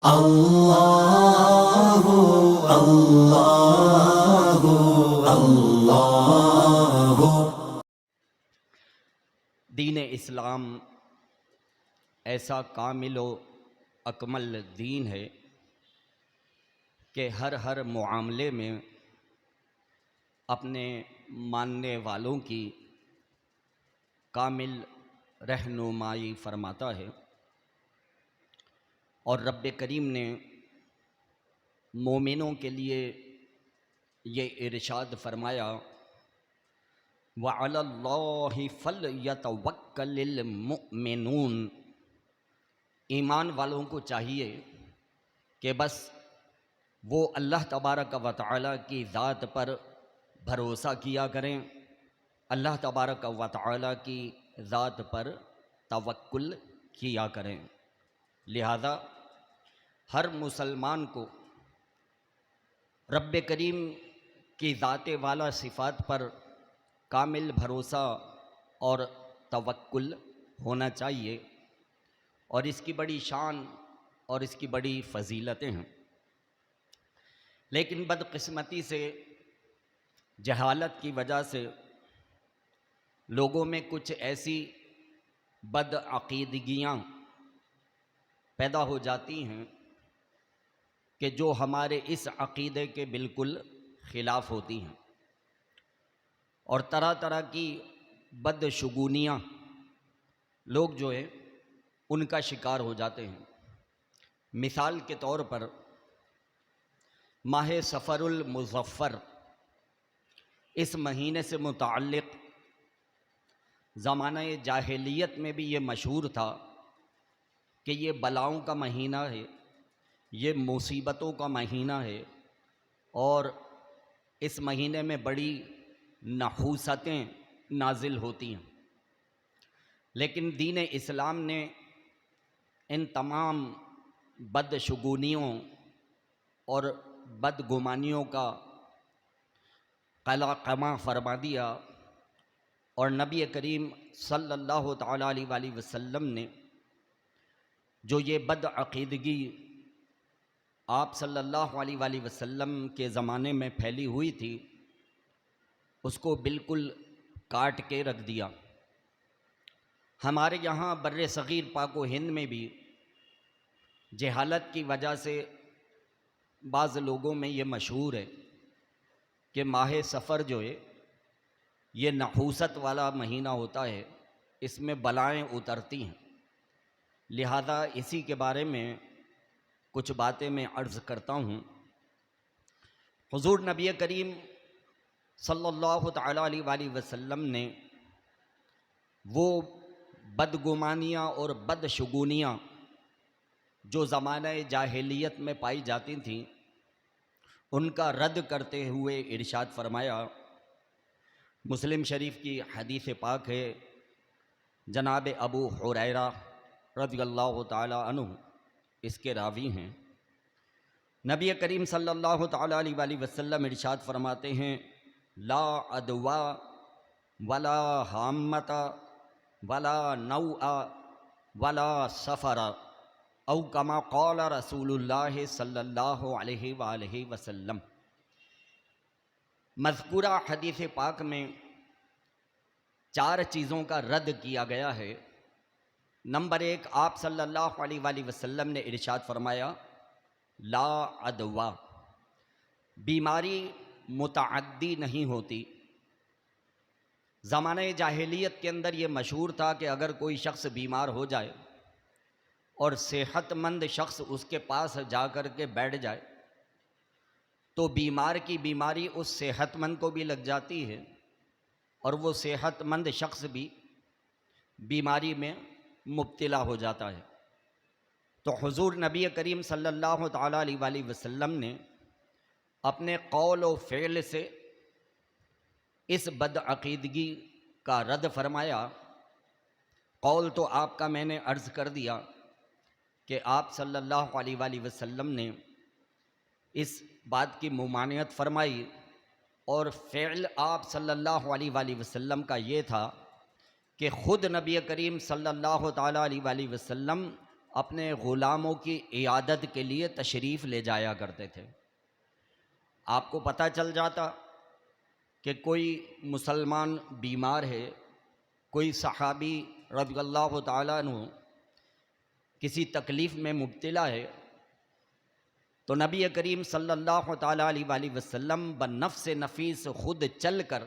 اللہ اللہ اللہ۔ دین اسلام ایسا کامل و اکمل دین ہے کہ ہر معاملے میں اپنے ماننے والوں کی کامل رہنمائی فرماتا ہے، اور رب کریم نے مومنوں کے لیے یہ ارشاد فرمایا وَعَلَى اللَّهِ فَلْيَتَوَكَّلِ الْمُؤْمِنُونَ۔ ایمان والوں کو چاہیے کہ بس وہ اللہ تبارک و تعالیٰ کی ذات پر بھروسہ کیا کریں، اللہ تبارک و تعالیٰ کی ذات پر توکل کیا کریں۔ لہذا ہر مسلمان کو رب کریم کی ذات والا صفات پر کامل بھروسہ اور توکل ہونا چاہیے، اور اس کی بڑی شان اور اس کی بڑی فضیلتیں ہیں۔ لیکن بدقسمتی سے، جہالت کی وجہ سے لوگوں میں کچھ ایسی بدعقیدگیاں پیدا ہو جاتی ہیں کہ جو ہمارے اس عقیدے کے بالکل خلاف ہوتی ہیں، اور طرح طرح کی بدشگونیاں لوگ جو ہے ان کا شکار ہو جاتے ہیں۔ مثال کے طور پر ماہ صفر المظفر، اس مہینے سے متعلق زمانہ جاہلیت میں بھی یہ مشہور تھا کہ یہ بلاؤں کا مہینہ ہے، یہ مصیبتوں کا مہینہ ہے، اور اس مہینے میں بڑی نحوستیں نازل ہوتی ہیں۔ لیکن دین اسلام نے ان تمام بدشگونیوں اور بدگمانیوں کا قلعہ فرما دیا، اور نبی کریم صلی اللہ تعالیٰ علیہ وآلہ وسلم نے جو یہ بدعقیدگی آپ صلی اللہ علیہ وآلہ وسلم کے زمانے میں پھیلی ہوئی تھی، اس کو بالکل کاٹ کے رکھ دیا۔ ہمارے یہاں بر صغیر پاک و ہند میں بھی جہالت کی وجہ سے بعض لوگوں میں یہ مشہور ہے کہ ماہ صفر جو ہے یہ نحوست والا مہینہ ہوتا ہے، اس میں بلائیں اترتی ہیں۔ لہذا اسی کے بارے میں کچھ باتیں میں عرض کرتا ہوں۔ حضور نبی کریم صلی اللہ تعالیٰ علیہ وآلہ وسلم نے وہ بدگمانیاں اور بدشگونیاں جو زمانہ جاہلیت میں پائی جاتی تھیں ان کا رد کرتے ہوئے ارشاد فرمایا۔ مسلم شریف کی حدیث پاک ہے، جناب ابو ہریرہ رضی اللہ تعالیٰ عنہ اس کے راوی ہیں۔ نبی کریم صلی اللہ تعالیٰ علیہ وآلہ وسلم ارشاد فرماتے ہیں لا عدوا ولا حامۃ ولا نوء ولا سفر، او کما قال رسول اللہ صلی اللہ علیہ وآلہ وسلم۔ مذکورہ حدیث پاک میں 4 چیزوں کا رد کیا گیا ہے۔ نمبر 1، آپ صلی اللہ علیہ وآلہ وسلم نے ارشاد فرمایا لا عدوا، بیماری متعدی نہیں ہوتی۔ زمانہ جاہلیت کے اندر یہ مشہور تھا کہ اگر کوئی شخص بیمار ہو جائے اور صحت مند شخص اس کے پاس جا کر کے بیٹھ جائے تو بیمار کی بیماری اس صحت مند کو بھی لگ جاتی ہے، اور وہ صحت مند شخص بھی بیماری میں مبتلا ہو جاتا ہے۔ تو حضور نبی کریم صلی اللہ تعالیٰ علیہ وآلہ وسلم نے اپنے قول و فعل سے اس بدعقیدگی کا رد فرمایا۔ قول تو آپ کا میں نے عرض کر دیا کہ آپ صلی اللہ علیہ وآلہ وسلم نے اس بات کی ممانعت فرمائی، اور فعل آپ صلی اللہ علیہ وآلہ وسلم کا یہ تھا کہ خود نبی کریم صلی اللہ تعالیٰ علیہ وآلہ وسلم اپنے غلاموں کی عیادت کے لیے تشریف لے جایا کرتے تھے۔ آپ کو پتہ چل جاتا کہ کوئی مسلمان بیمار ہے، کوئی صحابی رضی اللہ تعالیٰ عنہ کسی تکلیف میں مبتلا ہے، تو نبی کریم صلی اللہ تعالیٰ علیہ وآلہ وسلم بنفس نفیس خود چل کر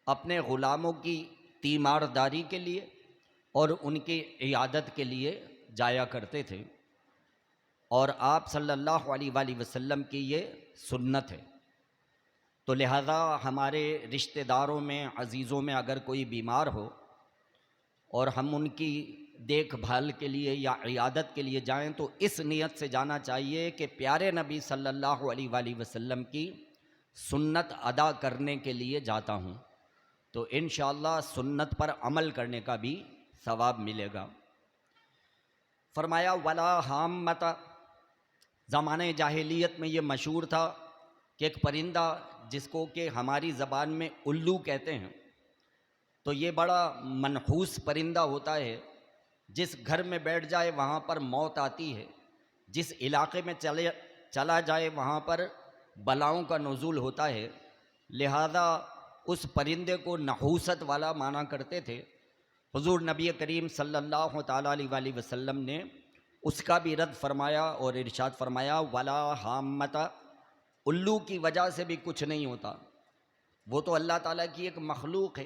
اپنے غلاموں کی تیمارداری کے لیے اور ان کی عیادت کے لیے جایا کرتے تھے، اور آپ صلی اللہ علیہ وآلہ وسلم کی یہ سنت ہے۔ تو لہذا ہمارے رشتہ داروں میں، عزیزوں میں اگر کوئی بیمار ہو اور ہم ان کی دیکھ بھال کے لیے یا عیادت کے لیے جائیں تو اس نیت سے جانا چاہیے کہ پیارے نبی صلی اللہ علیہ وآلہ وسلم کی سنت ادا کرنے کے لیے جاتا ہوں، تو انشاءاللہ سنت پر عمل کرنے کا بھی ثواب ملے گا۔ فرمایا ولا حامۃ، زمانہ جاہلیت میں یہ مشہور تھا کہ ایک پرندہ جس کو کہ ہماری زبان میں الو کہتے ہیں، تو یہ بڑا منحوس پرندہ ہوتا ہے، جس گھر میں بیٹھ جائے وہاں پر موت آتی ہے، جس علاقے میں چلا جائے وہاں پر بلاؤں کا نزول ہوتا ہے، لہذا اس پرندے کو نحوست والا مانا کرتے تھے۔ حضور نبی کریم صلی اللہ تعالیٰ علیہ وآلہ وسلم نے اس کا بھی رد فرمایا اور ارشاد فرمایا ولا حامۃ، الو کی وجہ سے بھی کچھ نہیں ہوتا، وہ تو اللہ تعالیٰ کی ایک مخلوق ہے،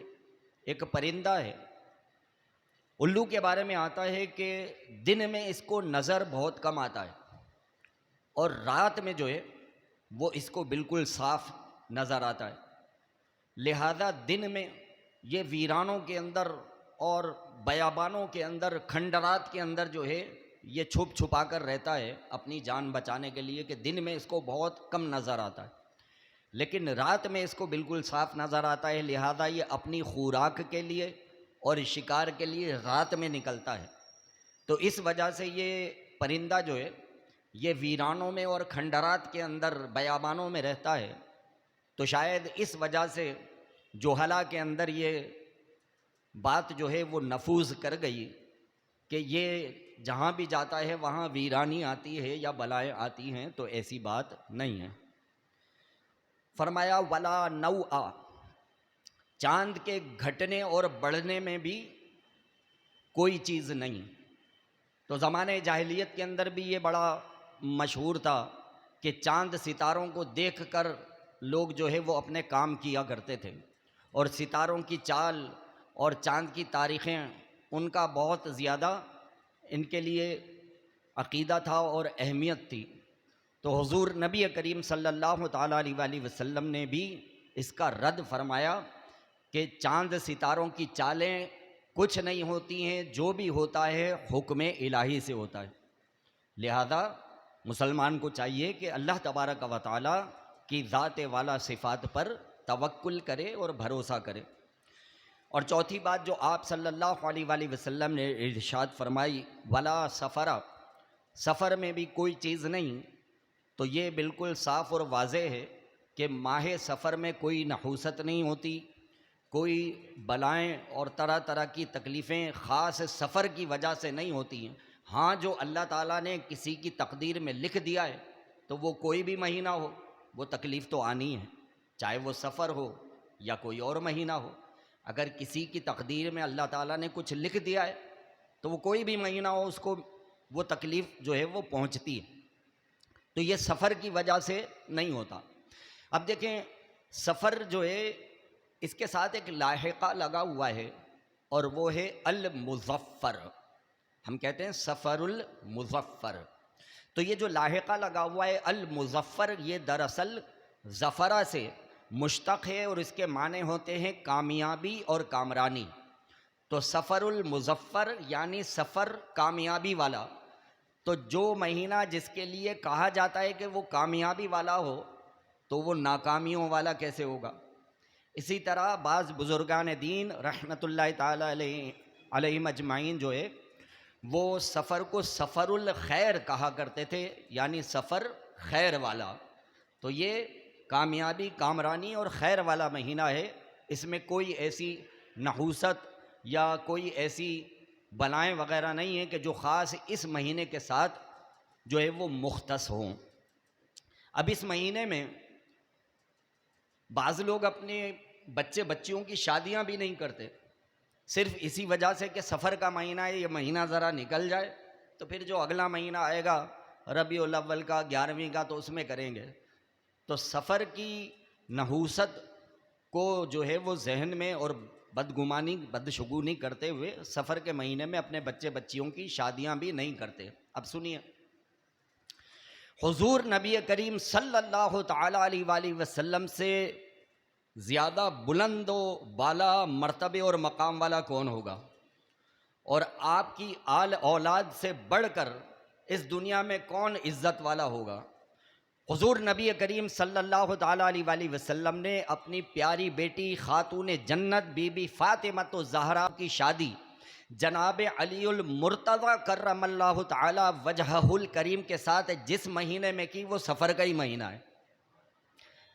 ایک پرندہ ہے۔ الو کے بارے میں آتا ہے کہ دن میں اس کو نظر بہت کم آتا ہے، اور رات میں جو ہے وہ اس کو بالکل صاف نظر آتا ہے، لہذا دن میں یہ ویرانوں کے اندر اور بیابانوں کے اندر، کھنڈرات کے اندر جو ہے یہ چھپ چھپا کر رہتا ہے اپنی جان بچانے کے لیے، کہ دن میں اس کو بہت کم نظر آتا ہے، لیکن رات میں اس کو بالکل صاف نظر آتا ہے، لہذا یہ اپنی خوراک کے لیے اور شکار کے لیے رات میں نکلتا ہے۔ تو اس وجہ سے یہ پرندہ جو ہے یہ ویرانوں میں اور کھنڈرات کے اندر، بیابانوں میں رہتا ہے، تو شاید اس وجہ سے جوہلا کے اندر یہ بات جو ہے وہ نفوذ کر گئی کہ یہ جہاں بھی جاتا ہے وہاں ویرانی آتی ہے یا بلائیں آتی ہیں، تو ایسی بات نہیں ہے۔ فرمایا ولا نوء، چاند کے گھٹنے اور بڑھنے میں بھی کوئی چیز نہیں۔ تو زمانے جاہلیت کے اندر بھی یہ بڑا مشہور تھا کہ چاند ستاروں کو دیکھ کر لوگ جو ہے وہ اپنے کام کیا کرتے تھے، اور ستاروں کی چال اور چاند کی تاریخیں ان کا بہت زیادہ ان کے لیے عقیدہ تھا اور اہمیت تھی۔ تو حضور نبی کریم صلی اللہ تعالیٰ علیہ وآلہ وسلم نے بھی اس کا رد فرمایا کہ چاند ستاروں کی چالیں کچھ نہیں ہوتی ہیں، جو بھی ہوتا ہے حکم الہی سے ہوتا ہے، لہذا مسلمان کو چاہیے کہ اللہ تبارک و تعالیٰ کی ذات والا صفات پر توکل کرے اور بھروسہ کرے۔ اور چوتھی بات جو آپ صلی اللہ علیہ وآلہ وسلم نے ارشاد فرمائی ولا سفر، سفر میں بھی کوئی چیز نہیں، تو یہ بالکل صاف اور واضح ہے کہ ماہ سفر میں کوئی نحوست نہیں ہوتی، کوئی بلائیں اور طرح طرح کی تکلیفیں خاص سفر کی وجہ سے نہیں ہوتی ہیں۔ ہاں جو اللہ تعالیٰ نے کسی کی تقدیر میں لکھ دیا ہے تو وہ کوئی بھی مہینہ ہو وہ تکلیف تو آنی ہے، چاہے وہ سفر ہو یا کوئی اور مہینہ ہو۔ اگر کسی کی تقدیر میں اللہ تعالیٰ نے کچھ لکھ دیا ہے تو وہ کوئی بھی مہینہ ہو اس کو وہ تکلیف جو ہے وہ پہنچتی ہے، تو یہ سفر کی وجہ سے نہیں ہوتا۔ اب دیکھیں سفر جو ہے اس کے ساتھ ایک لاحقہ لگا ہوا ہے، اور وہ ہے المظفر، ہم کہتے ہیں سفر المظفر۔ تو یہ جو لاحقہ لگا ہوا ہے المظفر، یہ دراصل ظفرہ سے مشتق ہے، اور اس کے معنی ہوتے ہیں کامیابی اور کامرانی۔ تو سفر المظفر یعنی سفر کامیابی والا، تو جو مہینہ جس کے لیے کہا جاتا ہے کہ وہ کامیابی والا ہو تو وہ ناکامیوں والا کیسے ہوگا؟ اسی طرح بعض بزرگان دین رحمۃ اللہ تعالیٰ علیہم اجمعین جو ہے وہ سفر کو سفر الخیر کہا کرتے تھے، یعنی سفر خیر والا۔ تو یہ کامیابی، کامرانی اور خیر والا مہینہ ہے، اس میں کوئی ایسی نحوست یا کوئی ایسی بلائیں وغیرہ نہیں ہیں کہ جو خاص اس مہینے کے ساتھ جو ہے وہ مختص ہوں۔ اب اس مہینے میں بعض لوگ اپنے بچے بچیوں کی شادیاں بھی نہیں کرتے، صرف اسی وجہ سے کہ سفر کا مہینہ ہے، یہ مہینہ ذرا نکل جائے تو پھر جو اگلا مہینہ آئے گا ربیع الاول کا 11ویں کا تو اس میں کریں گے۔ تو سفر کی نحوست کو جو ہے وہ ذہن میں اور بدگمانی بدشگونی کرتے ہوئے سفر کے مہینے میں اپنے بچے بچیوں کی شادیاں بھی نہیں کرتے۔ اب سنیے، حضور نبی کریم صلی اللہ تعالی علیہ وآلہ وسلم سے زیادہ بلند و بالا مرتبے اور مقام والا کون ہوگا؟ اور آپ کی آل اولاد سے بڑھ کر اس دنیا میں کون عزت والا ہوگا؟ حضور نبی کریم صلی اللہ تعالی علیہ وآلہ وسلم نے اپنی پیاری بیٹی خاتون جنت بی بی فاطمہ الزہرا کی شادی جناب علی المرتضی کرم اللہ تعالی وجہہ الکریم کے ساتھ جس مہینے میں کی وہ سفر کا ہی مہینہ ہے۔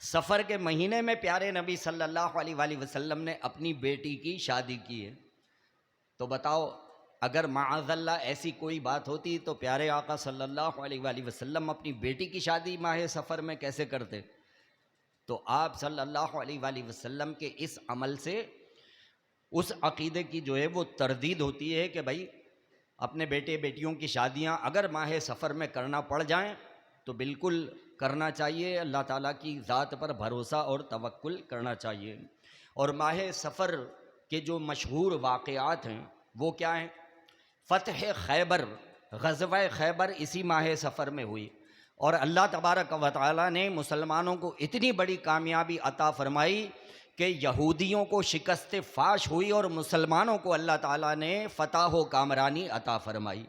سفر کے مہینے میں پیارے نبی صلی اللہ علیہ وآلہ وسلم نے اپنی بیٹی کی شادی کی ہے۔ تو بتاؤ، اگر معاذ اللہ ایسی کوئی بات ہوتی تو پیارے آقا صلی اللہ علیہ وآلہ وسلم اپنی بیٹی کی شادی ماہ سفر میں کیسے کرتے؟ تو آپ صلی اللہ علیہ وآلہ وسلم کے اس عمل سے اس عقیدے کی جو ہے وہ تردید ہوتی ہے کہ بھائی اپنے بیٹے بیٹیوں کی شادیاں اگر ماہ سفر میں کرنا پڑ جائیں تو بالکل کرنا چاہیے، اللہ تعالیٰ کی ذات پر بھروسہ اور توکل کرنا چاہیے۔ اور ماہ سفر کے جو مشہور واقعات ہیں وہ کیا ہیں؟ فتح خیبر، غزوہ خیبر اسی ماہ سفر میں ہوئی، اور اللہ تبارک و تعالیٰ نے مسلمانوں کو اتنی بڑی کامیابی عطا فرمائی کہ یہودیوں کو شکست فاش ہوئی اور مسلمانوں کو اللہ تعالیٰ نے فتح و کامرانی عطا فرمائی۔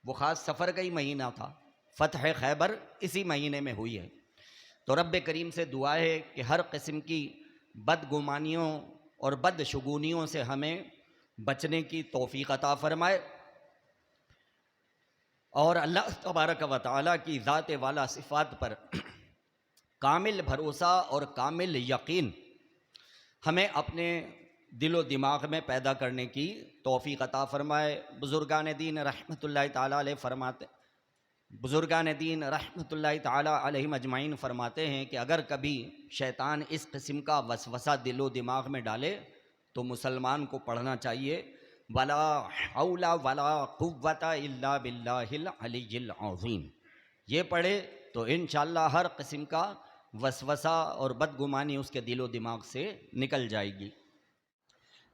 وہ خاص سفر کا ہی مہینہ تھا، فتح خیبر اسی مہینے میں ہوئی ہے۔ تو رب کریم سے دعا ہے کہ ہر قسم کی بدگمانیوں اور بدشگونیوں سے ہمیں بچنے کی توفیق عطا فرمائے، اور اللہ تبارک و تعالیٰ کی ذات والا صفات پر کامل بھروسہ اور کامل یقین ہمیں اپنے دل و دماغ میں پیدا کرنے کی توفیق عطا فرمائے۔ بزرگان دین رحمۃ اللہ تعالیٰ علیہ مجمعین فرماتے ہیں کہ اگر کبھی شیطان اس قسم کا وسوسہ دل و دماغ میں ڈالے تو مسلمان کو پڑھنا چاہیے ولا حول ولا قوت الا باللہ العلی العظیم۔ یہ پڑھے تو انشاءاللہ ہر قسم کا وسوسہ اور بدگمانی اس کے دل و دماغ سے نکل جائے گی۔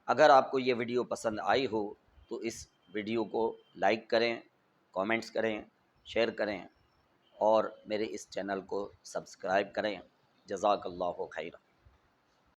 اگر آپ کو یہ ویڈیو پسند آئی ہو تو اس ویڈیو کو لائک کریں، کامنٹس کریں، شیئر کریں، اور میرے اس چینل کو سبسکرائب کریں۔ جزاک اللہ خیر۔